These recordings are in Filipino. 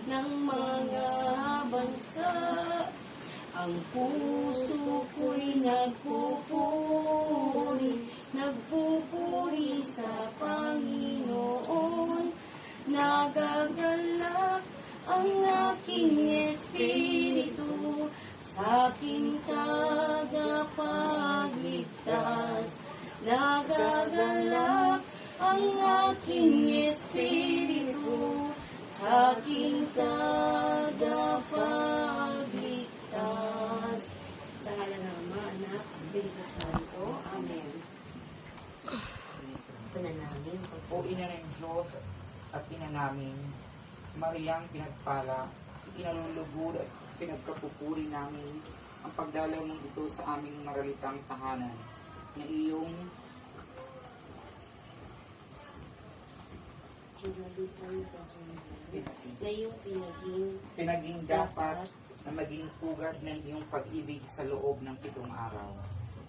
ng mga bansa. Ang puso ko'y nagpupuri sa Panginoon. Nagagalak ang aking espiritu sa aking tagapagligtas. Nagagalak ang aking espiritu sa aking tagapagligtas. Sa ngalan ng Ama, Anak, Espiritu Santo. Amen. Panalangin. O Ina ng Diyos at Ina namin, Mariang pinagpala, inalulugod at pinagkapupuri namin ang pagdalaw ng ito sa aming maralitang tahanan na iyong pinaging dapat na maging pugad ng iyong pag-ibig sa loob ng 7 araw.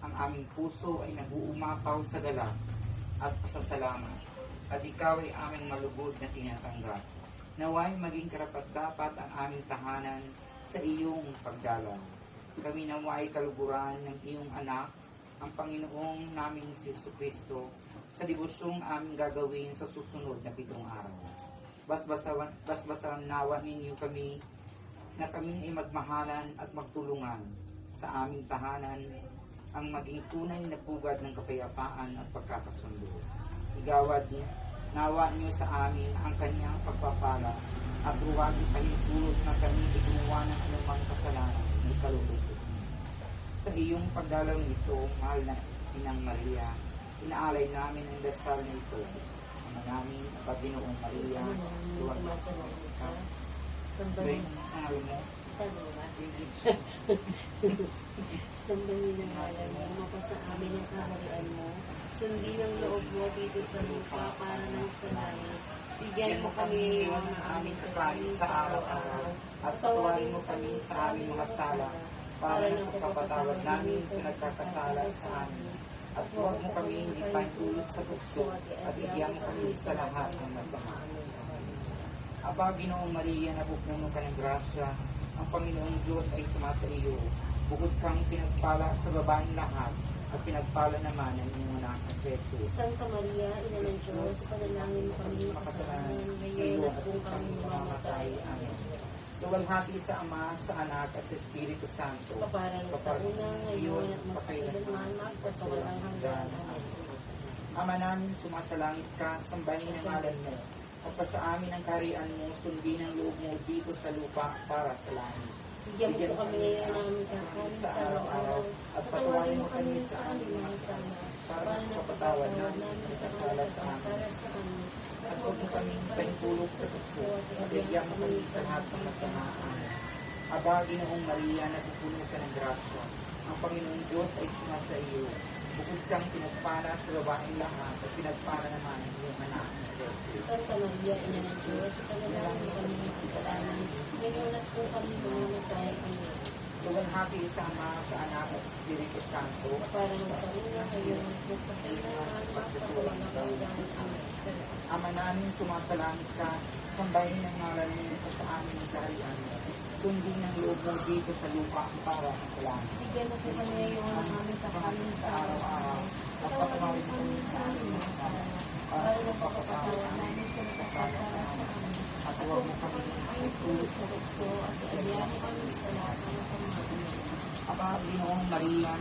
Ang aming puso ay nag-uumapaw sa galak at pasasalamat, at ikaw ay aming malugod na tinatanggap. Naway maging karapat-dapat ang aming tahanan sa iyong pagdalaw. Kami naway kaluguran ng iyong anak, ang Panginoong naming si Jesucristo, sa devosyong aming gagawin sa susunod na 7 araw. Basbasan nawa ninyo kami na kami ay magmahalan at magtulungan sa aming tahanan, ang maging tunay na pugad ng kapayapaan at pagkakasundo. Igawad nawa niyo sa amin ang kanyang pagpapala at huwag ipahintulot na kami gumawa ng anumang kasalanan ng kaluluto. Sa iyong pagdalaw nito, mahal na Inang Maria, inaalay namin ang dasal nito. Ama namin, Panginoong Maria, luwag na sa ka. Sambahin ang alam mo. Sambahin ang alam mo, mapasa amin ang kaharian mo. Sundin ang loob mo dito sa lupa para ng sa langit. Bigyan mo kami ng aming kakanin sa araw-araw, at tawarin mo kami sa aming mga sala, para ng pagpapatawad namin sa nagkakasala sa amin. At huwag mo kami hindi pahintulot sa tukso, at bigyan mo kami sa lahat ng masama. Aba, Ginoong Maria, napupuno ka ng grasya, ang Panginoong Diyos ay sumasa iyo. Bukod kang pinagpala sa babaeng lahat, at pinagpala naman ang iyong anak na si Jesus. Santa Maria, Ina ng Diyos, panalangin mo kami makasalanan, ngayon at kung kami mamamatay. Amen. Luwalhati sa Ama, sa Anak, at sa Espiritu Santo. Paparang sa una, ngayon at magpakailanman, magpasawalang hanggan. Amen. Ama namin, sumasalangit ka, sambahin ang ngalan mo. At pa sa amin ang kaharian mo, sundin ang loob mo dito sa lupa para sa langit. Bigyan mo po kami ngayon ng aming kakanin sa araw-araw, at patawarin mo kami sa aming mga sala, para napapatawad namin sa sala sa amin. At huwag mo kaming pahintulot sa tukso, at bigyan mo kami sa lahat ng masama. Aba, Ginoong Maria, napupuno ka ng grasya, ang Panginoong Diyos ay sumasa iyo. Bukod kang pinagpala sa babaeng lahat, at pinagpala naman ang iyong anak na si Jesus. Santa Maria, Ina ng Diyos, panalangin mo kami ng kasalanan, ngayon at kung kami mamamatay. Amen. Luwalhati sa Ama, sa Anak, at sa Espiritu Santo. Para ng sarili ngayon, magpakailanman, magpasawalang hanggan. Amen. Ama namin, sumasalangit ka, sambahin ang ngalan mo sa amin ang kaharian mo. Sundin ang loob mo dito sa lupa para sa langit. Bigyan mo po kami ngayon ng aming kakanin sa araw-araw, at patawarin mo kami sa aming mga sala, para napapatawad namin sa nagkakasala sa amin. At huwag mo kami Tulog sa tukso, at ialihan mo kami sa lahat ng masama. Aba, Ginoong Maria,